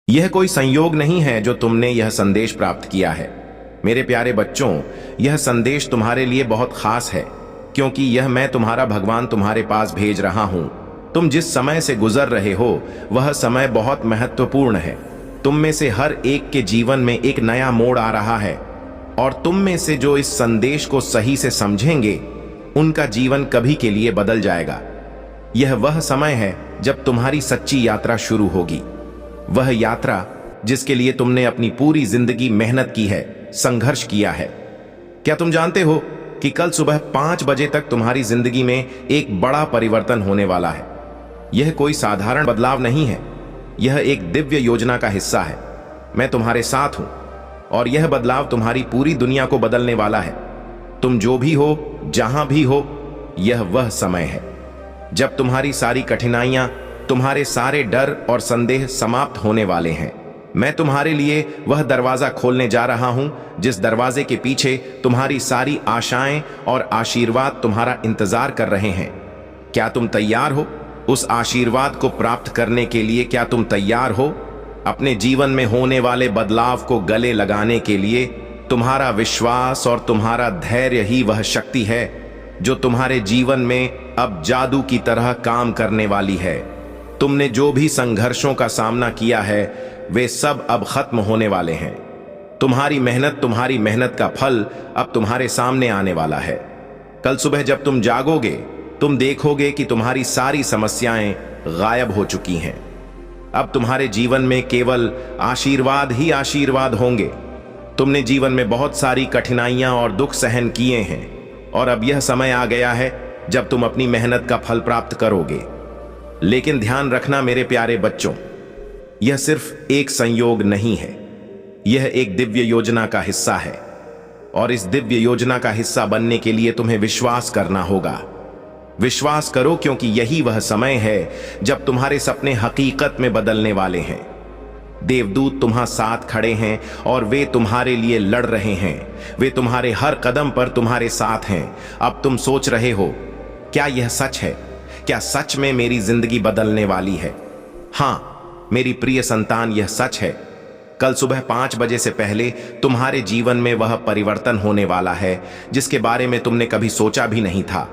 यह कोई संयोग नहीं है जो तुमने यह संदेश प्राप्त किया है। मेरे प्यारे बच्चों, यह संदेश तुम्हारे लिए बहुत खास है, क्योंकि यह मैं तुम्हारा भगवान तुम्हारे पास भेज रहा हूं। तुम जिस समय से गुजर रहे हो वह समय बहुत महत्वपूर्ण है। तुम में से हर एक के जीवन में एक नया मोड़ आ रहा है, और तुम में से जो इस संदेश को सही से समझेंगे उनका जीवन कभी के लिए बदल जाएगा। यह वह समय है जब तुम्हारी सच्ची यात्रा शुरू होगी, वह यात्रा जिसके लिए तुमने अपनी पूरी जिंदगी मेहनत की है, संघर्ष किया है। क्या तुम जानते हो कि कल सुबह 5 बजे तक तुम्हारी जिंदगी में एक बड़ा परिवर्तन होने वाला है। यह कोई साधारण बदलाव नहीं है, यह एक दिव्य योजना का हिस्सा है। मैं तुम्हारे साथ हूं, और यह बदलाव तुम्हारी पूरी दुनिया को बदलने वाला है। तुम जो भी हो, जहां भी हो, यह वह समय है जब तुम्हारी सारी कठिनाइयां, तुम्हारे सारे डर और संदेह समाप्त होने वाले हैं। मैं तुम्हारे लिए वह दरवाजा खोलने जा रहा हूं जिस दरवाजे के पीछे तुम्हारी सारी आशाएं और आशीर्वाद तुम्हारा इंतजार कर रहे हैं। क्या तुम तैयार हो उस आशीर्वाद को प्राप्त करने के लिए? क्या तुम तैयार हो अपने जीवन में होने वाले बदलाव को गले लगाने के लिए? तुम्हारा विश्वास और तुम्हारा धैर्य ही वह शक्ति है जो तुम्हारे जीवन में अब जादू की तरह काम करने वाली है। तुमने जो भी संघर्षों का सामना किया है वे सब अब खत्म होने वाले हैं। तुम्हारी मेहनत का फल अब तुम्हारे सामने आने वाला है। कल सुबह जब तुम जागोगे, तुम देखोगे कि तुम्हारी सारी समस्याएं गायब हो चुकी हैं। अब तुम्हारे जीवन में केवल आशीर्वाद ही आशीर्वाद होंगे। तुमने जीवन में बहुत सारी कठिनाइयां और दुख सहन किए हैं, और अब यह समय आ गया है जब तुम अपनी मेहनत का फल प्राप्त करोगे। लेकिन ध्यान रखना मेरे प्यारे बच्चों, यह सिर्फ एक संयोग नहीं है, यह एक दिव्य योजना का हिस्सा है। और इस दिव्य योजना का हिस्सा बनने के लिए तुम्हें विश्वास करना होगा। विश्वास करो, क्योंकि यही वह समय है जब तुम्हारे सपने हकीकत में बदलने वाले हैं। देवदूत तुम्हारे साथ खड़े हैं और वे तुम्हारे लिए लड़ रहे हैं। वे तुम्हारे हर कदम पर तुम्हारे साथ हैं। अब तुम सोच रहे हो, क्या यह सच है? क्या सच में मेरी जिंदगी बदलने वाली है? हां मेरी प्रिय संतान, यह सच है। कल सुबह 5 बजे से पहले तुम्हारे जीवन में वह परिवर्तन होने वाला है जिसके बारे में तुमने कभी सोचा भी नहीं था।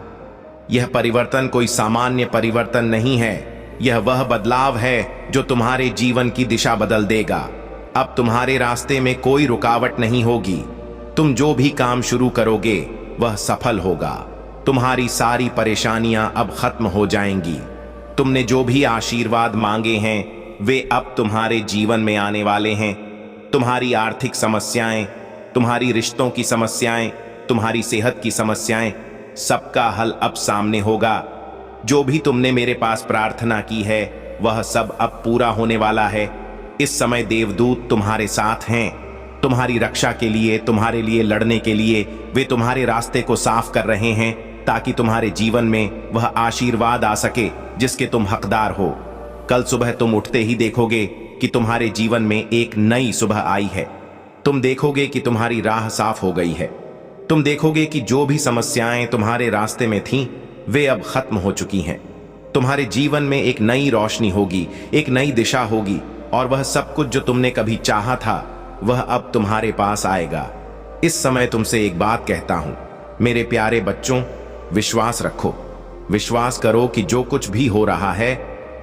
यह परिवर्तन कोई सामान्य परिवर्तन नहीं है, यह वह बदलाव है जो तुम्हारे जीवन की दिशा बदल देगा। अब तुम्हारे रास्ते में कोई रुकावट नहीं होगी। तुम जो भी काम शुरू करोगे वह सफल होगा। तुम्हारी सारी परेशानियां अब खत्म हो जाएंगी। तुमने जो भी आशीर्वाद मांगे हैं वे अब तुम्हारे जीवन में आने वाले हैं। तुम्हारी आर्थिक समस्याएं, तुम्हारी रिश्तों की समस्याएं, तुम्हारी सेहत की समस्याएं, सबका हल अब सामने होगा। जो भी तुमने मेरे पास प्रार्थना की है वह सब अब पूरा होने वाला है। इस समय देवदूत तुम्हारे साथ हैं, तुम्हारी रक्षा के लिए, तुम्हारे लिए लड़ने के लिए। वे तुम्हारे रास्ते को साफ कर रहे हैं ताकि तुम्हारे जीवन में वह आशीर्वाद आ सके जिसके तुम हकदार हो। कल सुबह तुम उठते ही देखोगे कि तुम्हारे जीवन में एक नई सुबह आई है। तुम देखोगे कि तुम्हारी राह साफ हो गई है। तुम देखोगे कि जो भी समस्याएं तुम्हारे रास्ते में थीं वे अब खत्म हो चुकी हैं। तुम्हारे जीवन में एक नई रोशनी होगी, एक नई दिशा होगी, और वह सब कुछ जो तुमने कभी चाहा था वह अब तुम्हारे पास आएगा। इस समय तुमसे एक बात कहता हूं मेरे प्यारे बच्चों, विश्वास रखो। विश्वास करो कि जो कुछ भी हो रहा है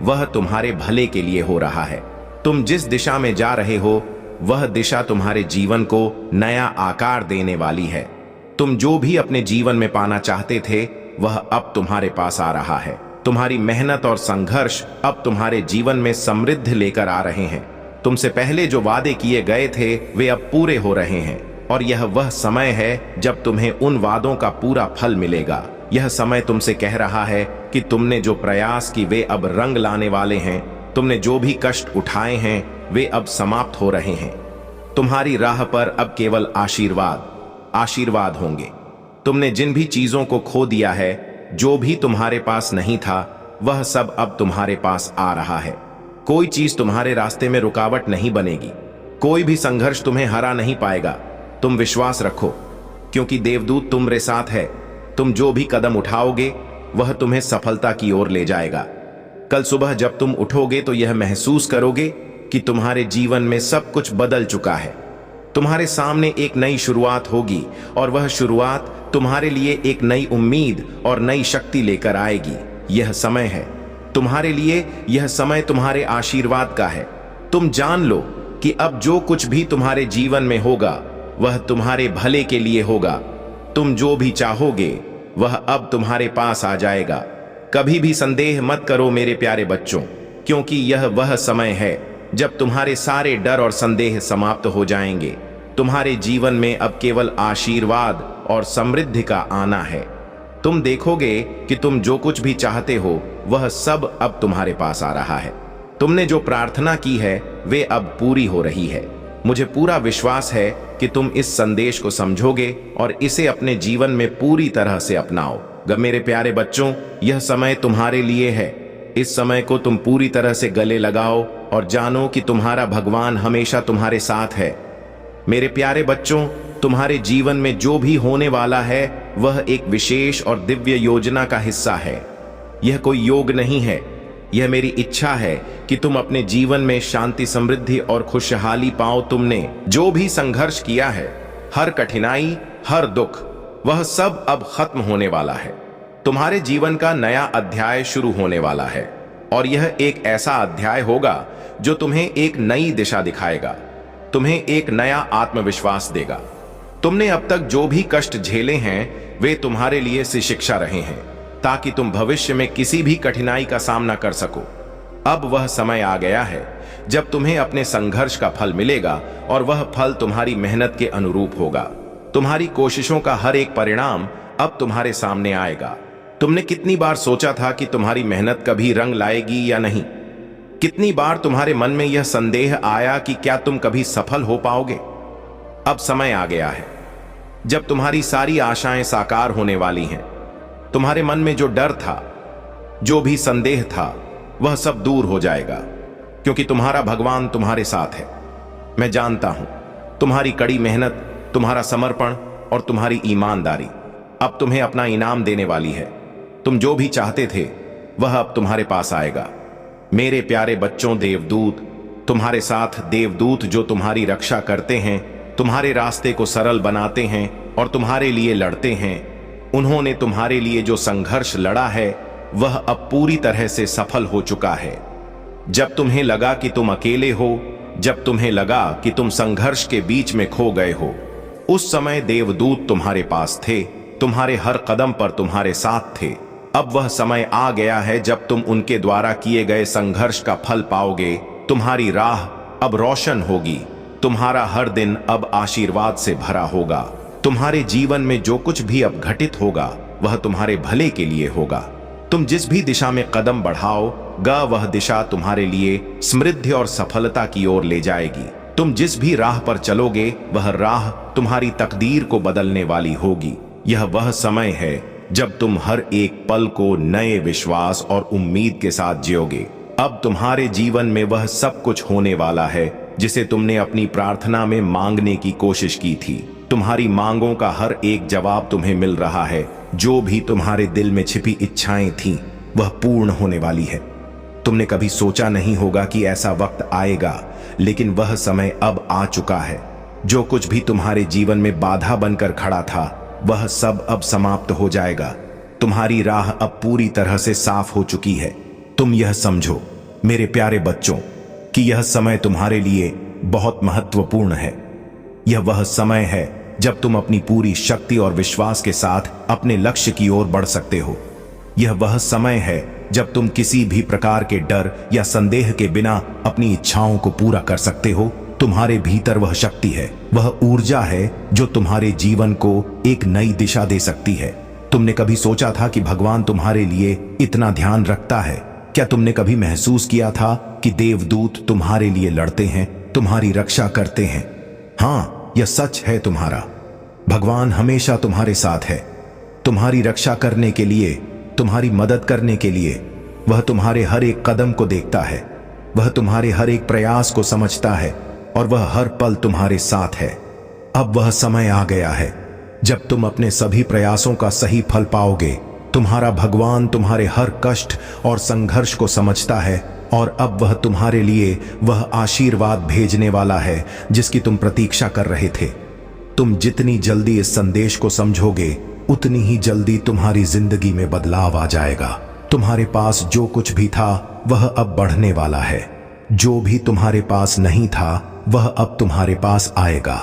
वह तुम्हारे भले के लिए हो रहा है। तुम जिस दिशा में जा रहे हो वह दिशा तुम्हारे जीवन को नया आकार देने वाली है। तुम जो भी अपने जीवन में पाना चाहते थे वह अब तुम्हारे पास आ रहा है। तुम्हारी मेहनत और संघर्ष अब तुम्हारे जीवन में समृद्धि लेकर आ रहे हैं। तुमसे पहले जो वादे किए गए थे वे अब पूरे हो रहे हैं, और यह वह समय है जब तुम्हें उन वादों का पूरा फल मिलेगा। यह समय तुमसे कह रहा है कि तुमने जो प्रयास की वे अब रंग लाने वाले हैं। तुमने जो भी कष्ट उठाए हैं वे अब समाप्त हो रहे हैं। तुम्हारी राह पर अब केवल आशीर्वाद होंगे। तुमने जिन भी चीजों को खो दिया है, जो भी तुम्हारे पास नहीं था, वह सब अब तुम्हारे पास आ रहा है। कोई चीज तुम्हारे रास्ते में रुकावट नहीं बनेगी। कोई भी संघर्ष तुम्हें हरा नहीं पाएगा। तुम विश्वास रखो, क्योंकि देवदूत तुम्हारे साथ है। तुम जो भी कदम उठाओगे वह तुम्हें सफलता की ओर ले जाएगा। कल सुबह जब तुम उठोगे तो यह महसूस करोगे कि तुम्हारे जीवन में सब कुछ बदल चुका है। तुम्हारे सामने एक नई शुरुआत होगी और वह शुरुआत तुम्हारे लिए एक नई उम्मीद और नई शक्ति लेकर आएगी। यह समय है तुम्हारे लिए, यह समय तुम्हारे आशीर्वाद का है। तुम जान लो कि अब जो कुछ भी तुम्हारे जीवन में होगा वह तुम्हारे भले के लिए होगा। तुम जो भी चाहोगे वह अब तुम्हारे पास आ जाएगा। कभी भी संदेह मत करो मेरे प्यारे बच्चों, क्योंकि यह वह समय है जब तुम्हारे सारे डर और संदेह समाप्त हो जाएंगे। तुम्हारे जीवन में अब केवल आशीर्वाद और समृद्धि का आना है। तुम देखोगे कि तुम जो कुछ भी चाहते हो वह सब अब तुम्हारे पास आ रहा है। तुमने जो प्रार्थना की है वे अब पूरी हो रही है। मुझे पूरा विश्वास है कि तुम इस संदेश को समझोगे और इसे अपने जीवन में पूरी तरह से अपनाओ। मेरे प्यारे बच्चों, यह समय तुम्हारे लिए है। इस समय को तुम पूरी तरह से गले लगाओ और जानो कि तुम्हारा भगवान हमेशा तुम्हारे साथ है। मेरे प्यारे बच्चों, तुम्हारे जीवन में जो भी होने वाला है वह एक विशेष और दिव्य योजना का हिस्सा है। यह कोई योग नहीं है, यह मेरी इच्छा है कि तुम अपने जीवन में शांति, समृद्धि और खुशहाली पाओ। तुमने जो भी संघर्ष किया है, हर कठिनाई, हर दुख, वह सब अब खत्म होने वाला है। तुम्हारे जीवन का नया अध्याय शुरू होने वाला है और यह एक ऐसा अध्याय होगा जो तुम्हें एक नई दिशा दिखाएगा, तुम्हें एक नया आत्मविश्वास देगा। तुमने अब तक जो भी कष्ट झेले हैं वे तुम्हारे लिए से शिक्षा रहे हैं, ताकि तुम भविष्य में किसी भी कठिनाई का सामना कर सको। अब वह समय आ गया है जब तुम्हें अपने संघर्ष का फल मिलेगा और वह फल तुम्हारी मेहनत के अनुरूप होगा। तुम्हारी कोशिशों का हर एक परिणाम अब तुम्हारे सामने आएगा। तुमने कितनी बार सोचा था कि तुम्हारी मेहनत कभी रंग लाएगी या नहीं? कितनी बार तुम्हारे मन में यह संदेह आया कि क्या तुम कभी सफल हो पाओगे? अब समय आ गया है जब तुम्हारी सारी आशाएं साकार होने वाली हैं। तुम्हारे मन में जो डर था, जो भी संदेह था, वह सब दूर हो जाएगा, क्योंकि तुम्हारा भगवान तुम्हारे साथ है। मैं जानता हूं तुम्हारी कड़ी मेहनत, तुम्हारा समर्पण और तुम्हारी ईमानदारी अब तुम्हें अपना इनाम देने वाली है। तुम जो भी चाहते थे वह अब तुम्हारे पास आएगा। मेरे प्यारे बच्चों, देवदूत तुम्हारे साथ, देवदूत जो तुम्हारी रक्षा करते हैं, तुम्हारे रास्ते को सरल बनाते हैं और तुम्हारे लिए लड़ते हैं। उन्होंने तुम्हारे लिए जो संघर्ष लड़ा है वह अब पूरी तरह से सफल हो चुका है। जब तुम्हें लगा कि तुम अकेले हो, जब तुम्हें लगा कि तुम संघर्ष के बीच में खो गए हो, उस समय देवदूत तुम्हारे पास थे, तुम्हारे हर कदम पर तुम्हारे साथ थे। अब वह समय आ गया है जब तुम उनके द्वारा किए गए संघर्ष का फल पाओगे। तुम्हारी राह अब रोशन होगी, तुम्हारा हर दिन अब आशीर्वाद से भरा होगा। तुम्हारे जीवन में जो कुछ भी अब घटित होगा वह तुम्हारे भले के लिए होगा। तुम जिस भी दिशा में कदम बढ़ाओगा वह दिशा तुम्हारे लिए समृद्धि और सफलता की ओर ले जाएगी। तुम जिस भी राह पर चलोगे वह राह तुम्हारी तकदीर को बदलने वाली होगी। यह वह समय है जब तुम हर एक पल को नए विश्वास और उम्मीद के साथ जियोगे। अब तुम्हारे जीवन में वह सब कुछ होने वाला है जिसे तुमने अपनी प्रार्थना में मांगने की कोशिश की थी। तुम्हारी मांगों का हर एक जवाब तुम्हें मिल रहा है। जो भी तुम्हारे दिल में छिपी इच्छाएं थीं वह पूर्ण होने वाली है। तुमने कभी सोचा नहीं होगा कि ऐसा वक्त आएगा, लेकिन वह समय अब आ चुका है। जो कुछ भी तुम्हारे जीवन में बाधा बनकर खड़ा था वह सब अब समाप्त हो जाएगा। तुम्हारी राह अब पूरी तरह से साफ हो चुकी है। तुम यह समझो मेरे प्यारे बच्चों कि यह समय तुम्हारे लिए बहुत महत्वपूर्ण है। यह वह समय है जब तुम अपनी पूरी शक्ति और विश्वास के साथ अपने लक्ष्य की ओर बढ़ सकते हो। यह वह समय है जब तुम किसी भी प्रकार के डर या संदेह के बिना अपनी इच्छाओं को पूरा कर सकते हो। तुम्हारे भीतर वह शक्ति है, वह ऊर्जा है जो तुम्हारे जीवन को एक नई दिशा दे सकती है। तुमने कभी सोचा था कि भगवान तुम्हारे लिए इतना ध्यान रखता है? क्या तुमने कभी महसूस किया था कि देवदूत तुम्हारे लिए लड़ते हैं, तुम्हारी रक्षा करते हैं? हाँ, यह सच है। तुम्हारा भगवान हमेशा तुम्हारे साथ है, तुम्हारी रक्षा करने के लिए, तुम्हारी मदद करने के लिए। वह तुम्हारे हर एक कदम को देखता है, वह तुम्हारे हर एक प्रयास को समझता है और वह हर पल तुम्हारे साथ है। अब वह समय आ गया है जब तुम अपने सभी प्रयासों का सही फल पाओगे। तुम्हारा भगवान तुम्हारे हर कष्ट और संघर्ष को समझता है और अब वह तुम्हारे लिए वह आशीर्वाद भेजने वाला है जिसकी तुम प्रतीक्षा कर रहे थे। तुम जितनी जल्दी इस संदेश को समझोगे, उतनी ही जल्दी तुम्हारी जिंदगी में बदलाव आ जाएगा। तुम्हारे पास जो कुछ भी था वह अब बढ़ने वाला है। जो भी तुम्हारे पास नहीं था वह अब तुम्हारे पास आएगा।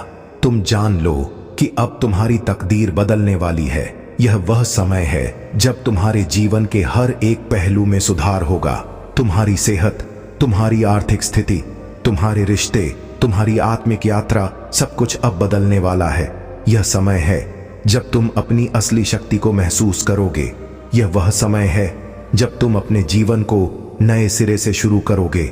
तुम जान लो कि अब तुम्हारी तकदीर बदलने वाली है। यह वह समय है जब तुम्हारे जीवन के हर एक पहलू में सुधार होगा। तुम्हारी सेहत, तुम्हारी आर्थिक स्थिति, तुम्हारे रिश्ते, तुम्हारी आत्मिक यात्रा, सब कुछ अब बदलने वाला है। यह समय है जब तुम अपनी असली शक्ति को महसूस करोगे। यह वह समय है जब तुम अपने जीवन को नए सिरे से शुरू करोगे।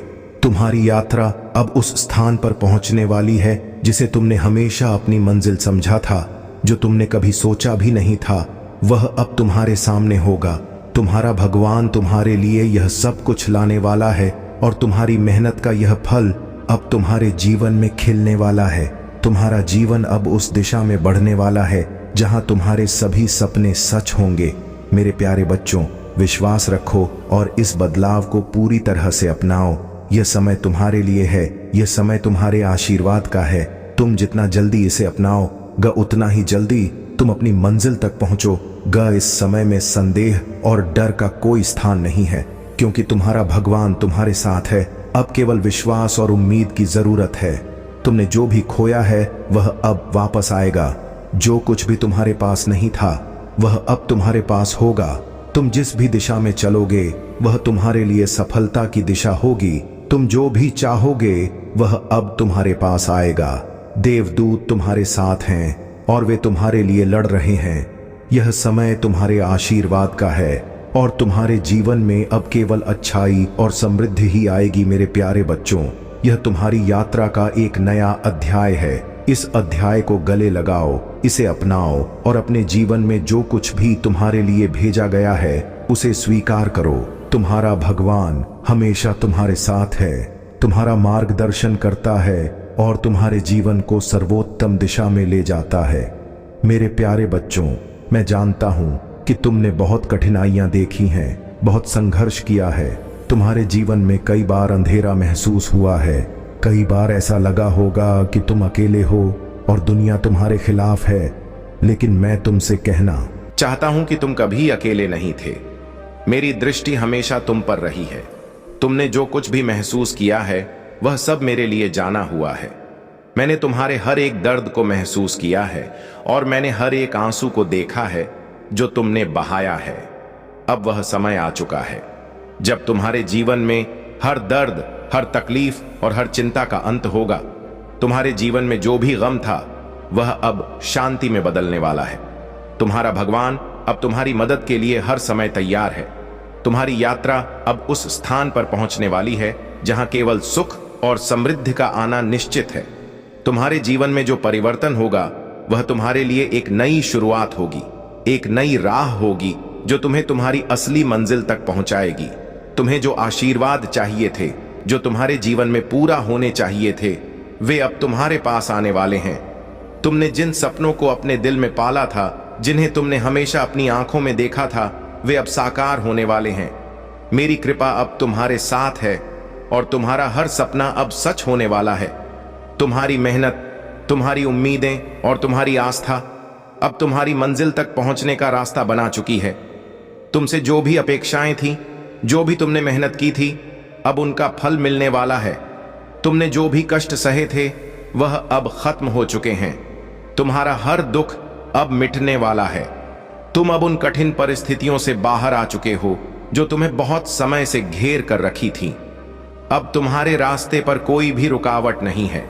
तुम्हारी यात्रा अब उस स्थान पर पहुंचने वाली है जिसे तुमने हमेशा अपनी मंजिल समझा था। जो तुमने कभी सोचा भी नहीं था वह अब तुम्हारे सामने होगा। तुम्हारा भगवान तुम्हारे लिए यह सब कुछ लाने वाला है और तुम्हारी मेहनत का यह फल अब तुम्हारे जीवन में खिलने वाला है। तुम्हारा जीवन अब उस दिशा में बढ़ने वाला है जहां तुम्हारे सभी सपने सच होंगे। मेरे प्यारे बच्चों, विश्वास रखो और इस बदलाव को पूरी तरह से अपनाओ। यह समय तुम्हारे लिए है, यह समय तुम्हारे आशीर्वाद का है। तुम जितना जल्दी इसे अपनाओगे उतना ही जल्दी तुम अपनी मंजिल तक पहुंचोगे। इस समय में संदेह और डर का कोई स्थान नहीं है, क्योंकि तुम्हारा भगवान तुम्हारे साथ है। अब केवल विश्वास और उम्मीद की जरूरत है। तुमने जो भी खोया है वह अब वापस आएगा। जो कुछ भी तुम्हारे पास नहीं था वह अब तुम्हारे पास होगा। तुम जिस भी दिशा में चलोगे वह तुम्हारे लिए सफलता की दिशा होगी। तुम जो भी चाहोगे वह अब तुम्हारे पास आएगा। देवदूत तुम्हारे साथ हैं और वे तुम्हारे लिए लड़ रहे हैं। यह समय तुम्हारे आशीर्वाद का है और तुम्हारे जीवन में अब केवल अच्छाई और समृद्धि ही आएगी। मेरे प्यारे बच्चों, यह तुम्हारी यात्रा का एक नया अध्याय है। इस अध्याय को गले लगाओ, इसे अपनाओ और अपने जीवन में जो कुछ भी तुम्हारे लिए भेजा गया है उसे स्वीकार करो। तुम्हारा भगवान हमेशा तुम्हारे साथ है, तुम्हारा मार्गदर्शन करता है और तुम्हारे जीवन को सर्वोत्तम दिशा में ले जाता है। मेरे प्यारे बच्चों, मैं जानता हूं कि तुमने बहुत कठिनाइयां देखी हैं, बहुत संघर्ष किया है। तुम्हारे जीवन में कई बार अंधेरा महसूस हुआ है। कई बार ऐसा लगा होगा कि तुम अकेले हो और दुनिया तुम्हारे खिलाफ है। लेकिन मैं तुमसे कहना चाहता हूं कि तुम कभी अकेले नहीं थे। मेरी दृष्टि हमेशा तुम पर रही है। तुमने जो कुछ भी महसूस किया है वह सब मेरे लिए जाना हुआ है। मैंने तुम्हारे हर एक दर्द को महसूस किया है और मैंने हर एक आंसू को देखा है जो तुमने बहाया है। अब वह समय आ चुका है जब तुम्हारे जीवन में हर दर्द, हर तकलीफ और हर चिंता का अंत होगा। तुम्हारे जीवन में जो भी गम था वह अब शांति में बदलने वाला है। तुम्हारा भगवान अब तुम्हारी मदद के लिए हर समय तैयार है। तुम्हारी यात्रा अब उस स्थान पर पहुंचने वाली है जहां केवल सुख और समृद्धि का आना निश्चित है। तुम्हारे जीवन में जो परिवर्तन होगा वह तुम्हारे लिए एक नई शुरुआत होगी, एक नई राह होगी जो तुम्हें तुम्हारी असली मंजिल तक पहुंचाएगी। तुम्हें जो आशीर्वाद चाहिए थे, जो तुम्हारे जीवन में पूरा होने चाहिए थे, वे अब तुम्हारे पास आने वाले हैं। तुमने जिन सपनों को अपने दिल में पाला था, जिन्हें तुमने हमेशा अपनी आंखों में देखा था, वे अब साकार होने वाले हैं। मेरी कृपा अब तुम्हारे साथ है और तुम्हारा हर सपना अब सच होने वाला है। तुम्हारी मेहनत, तुम्हारी उम्मीदें और तुम्हारी आस्था अब तुम्हारी मंजिल तक पहुंचने का रास्ता बना चुकी है। तुमसे जो भी अपेक्षाएं थीं, जो भी तुमने मेहनत की थी, अब उनका फल मिलने वाला है। तुमने जो भी कष्ट सहे थे वह अब खत्म हो चुके हैं। तुम्हारा हर दुख अब मिटने वाला है। तुम अब उन कठिन परिस्थितियों से बाहर आ चुके हो जो तुम्हें बहुत समय से घेर कर रखी थी। अब तुम्हारे रास्ते पर कोई भी रुकावट नहीं है।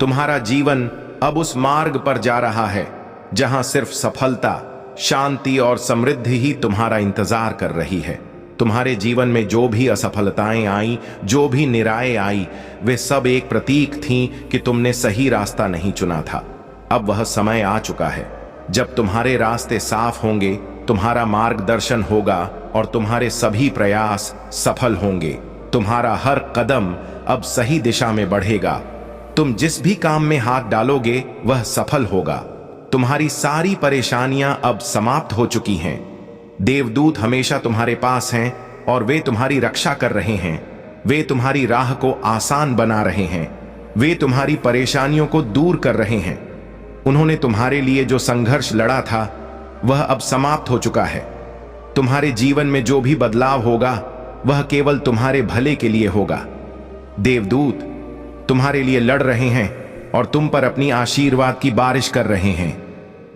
तुम्हारा जीवन अब उस मार्ग पर जा रहा है जहां सिर्फ सफलता, शांति और समृद्धि ही तुम्हारा इंतजार कर रही है। तुम्हारे जीवन में जो भी असफलताएं आई, जो भी निराएं आई, वे सब एक प्रतीक थीं कि तुमने सही रास्ता नहीं चुना था। अब वह समय आ चुका है जब तुम्हारे रास्ते साफ होंगे, तुम्हारा मार्गदर्शन होगा और तुम्हारे सभी प्रयास सफल होंगे। तुम्हारा हर कदम अब सही दिशा में बढ़ेगा। तुम जिस भी काम में हाथ डालोगे वह सफल होगा। तुम्हारी सारी परेशानियां अब समाप्त हो चुकी हैं। देवदूत हमेशा तुम्हारे पास हैं और वे तुम्हारी रक्षा कर रहे हैं। वे तुम्हारी राह को आसान बना रहे हैं, वे तुम्हारी परेशानियों को दूर कर रहे हैं। उन्होंने तुम्हारे लिए जो संघर्ष लड़ा था वह अब समाप्त हो चुका है। तुम्हारे जीवन में जो भी बदलाव होगा वह केवल तुम्हारे भले के लिए होगा। देवदूत तुम्हारे लिए लड़ रहे हैं और तुम पर अपनी आशीर्वाद की बारिश कर रहे हैं।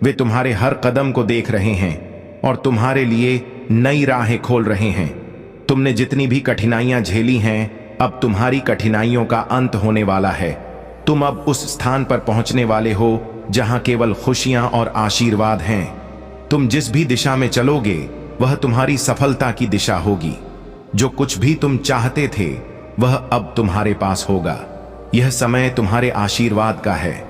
वे तुम्हारे हर कदम को देख रहे हैं और तुम्हारे लिए नई राहें खोल रहे हैं। तुमने जितनी भी कठिनाइयां झेली हैं, अब तुम्हारी कठिनाइयों का अंत होने वाला है। तुम अब उस स्थान पर पहुंचने वाले हो जहां केवल खुशियां और आशीर्वाद हैं। तुम जिस भी दिशा में चलोगे वह तुम्हारी सफलता की दिशा होगी। जो कुछ भी तुम चाहते थे वह अब तुम्हारे पास होगा। यह समय तुम्हारे आशीर्वाद का है।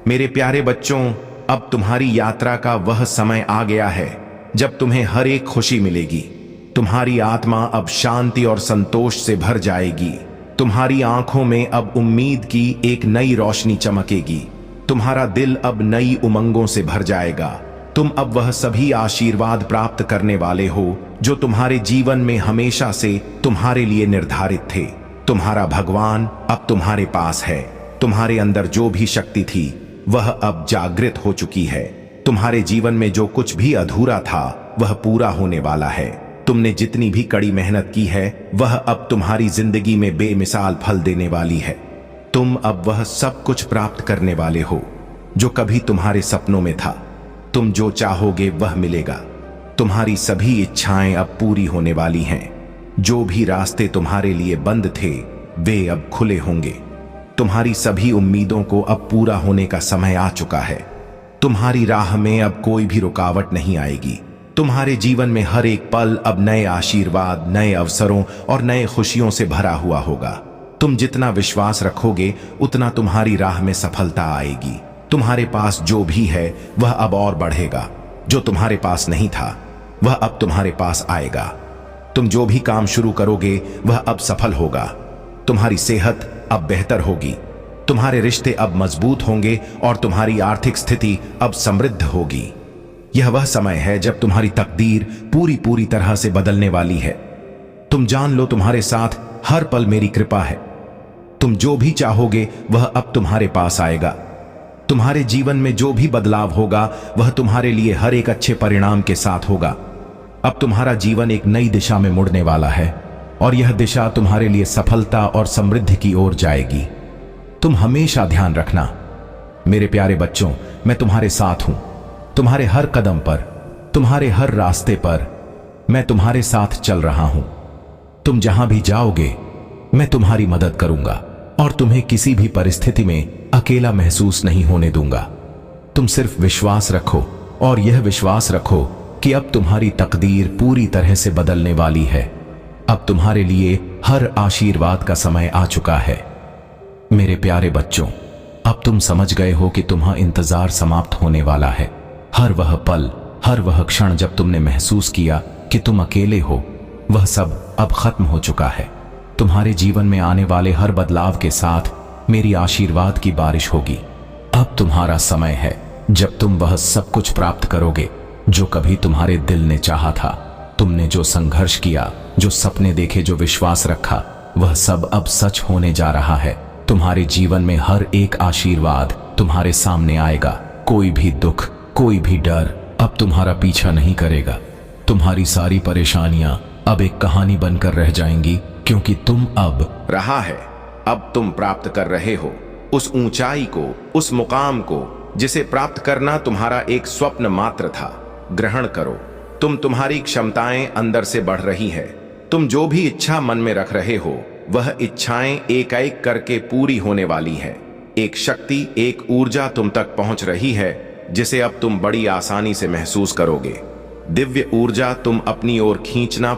मेरे प्यारे बच्चों, अब तुम्हारी यात्रा का वह समय आ गया है जब तुम्हें हर एक खुशी मिलेगी। तुम्हारी आत्मा अब शांति और संतोष से भर जाएगी। तुम्हारी आंखों में अब उम्मीद की एक नई रोशनी चमकेगी। तुम्हारा दिल अब नई उमंगों से भर जाएगा। तुम अब वह सभी आशीर्वाद प्राप्त करने वाले हो जो तुम्हारे जीवन में हमेशा से तुम्हारे लिए निर्धारित थे। तुम्हारा भगवान अब तुम्हारे पास है। तुम्हारे अंदर जो भी शक्ति थी वह अब जागृत हो चुकी है। तुम्हारे जीवन में जो कुछ भी अधूरा था वह पूरा होने वाला है। तुमने जितनी भी कड़ी मेहनत की है वह अब तुम्हारी जिंदगी में बेमिसाल फल देने वाली है। तुम अब वह सब कुछ प्राप्त करने वाले हो जो कभी तुम्हारे सपनों में था। तुम जो चाहोगे वह मिलेगा। तुम्हारी सभी इच्छाएं अब पूरी होने वाली हैं। जो भी रास्ते तुम्हारे लिए बंद थे वे अब खुले होंगे। तुम्हारी सभी उम्मीदों को अब पूरा होने का समय आ चुका है। तुम्हारी राह में अब कोई भी रुकावट नहीं आएगी। तुम्हारे जीवन में हर एक पल अब नए आशीर्वाद, नए अवसरों और नए खुशियों से भरा हुआ होगा। तुम जितना विश्वास रखोगे उतना तुम्हारी राह में सफलता आएगी। तुम्हारे पास जो भी है वह अब और बढ़ेगा। जो तुम्हारे पास नहीं था वह अब तुम्हारे पास आएगा। तुम जो भी काम शुरू करोगे वह अब सफल होगा। तुम्हारी सेहत अब बेहतर होगी। तुम्हारे रिश्ते अब मजबूत होंगे और तुम्हारी आर्थिक स्थिति अब समृद्ध होगी। यह वह समय है जब तुम्हारी तकदीर पूरी तरह से बदलने वाली है। तुम जान लो तुम्हारे साथ हर पल मेरी कृपा है। तुम जो भी चाहोगे वह अब तुम्हारे पास आएगा। तुम्हारे जीवन में जो भी बदलाव होगा वह तुम्हारे लिए हर एक अच्छे परिणाम के साथ होगा। अब तुम्हारा जीवन एक नई दिशा में मुड़ने वाला है और यह दिशा तुम्हारे लिए सफलता और समृद्धि की ओर जाएगी। तुम हमेशा ध्यान रखना मेरे प्यारे बच्चों, मैं तुम्हारे साथ हूं। तुम्हारे हर कदम पर, तुम्हारे हर रास्ते पर मैं तुम्हारे साथ चल रहा हूं। तुम जहां भी जाओगे मैं तुम्हारी मदद करूंगा और तुम्हें किसी भी परिस्थिति में अकेला महसूस नहीं होने दूंगा। तुम सिर्फ विश्वास रखो और यह विश्वास रखो कि अब तुम्हारी तकदीर पूरी तरह से बदलने वाली है। अब तुम्हारे लिए हर आशीर्वाद का समय आ चुका है। मेरे प्यारे बच्चों, अब तुम समझ गए हो कि तुम्हारा इंतजार समाप्त होने वाला है। हर वह पल, हर वह क्षण जब तुमने महसूस किया कि तुम अकेले हो, वह सब अब खत्म हो चुका है। तुम्हारे जीवन में आने वाले हर बदलाव के साथ मेरी आशीर्वाद की बारिश होगी। अब तुम्हारा समय है जब तुम वह सब कुछ प्राप्त करोगे जो कभी तुम्हारे दिल ने चाहा था। तुमने जो संघर्ष किया, जो सपने देखे, जो विश्वास रखा, वह सब अब सच होने जा रहा है। तुम्हारे जीवन में हर एक आशीर्वाद तुम्हारे सामने आएगा। कोई भी दुख, कोई भी डर अब तुम्हारा पीछा नहीं करेगा। तुम्हारी सारी परेशानियां अब एक कहानी बनकर रह जाएंगी, क्योंकि तुम अब रहा है। अब तुम प्राप्त कर रहे हो उस ऊंचाई को, उस मुकाम को जिसे प्राप्त करना तुम्हारा एक स्वप्न मात्र था। ग्रहण करो। तुम्हारी क्षमताएं अंदर से बढ़ रही है। तुम जो भी इच्छा मन में रख रहे हो वह इच्छाएं एक एक करके पूरी होने वाली है। एक शक्ति, एक ऊर्जा तुम तक पहुंच रही है जिसे अब तुम बड़ी आसानी से महसूस करोगे। दिव्य ऊर्जा तुम अपनी ओर खींचना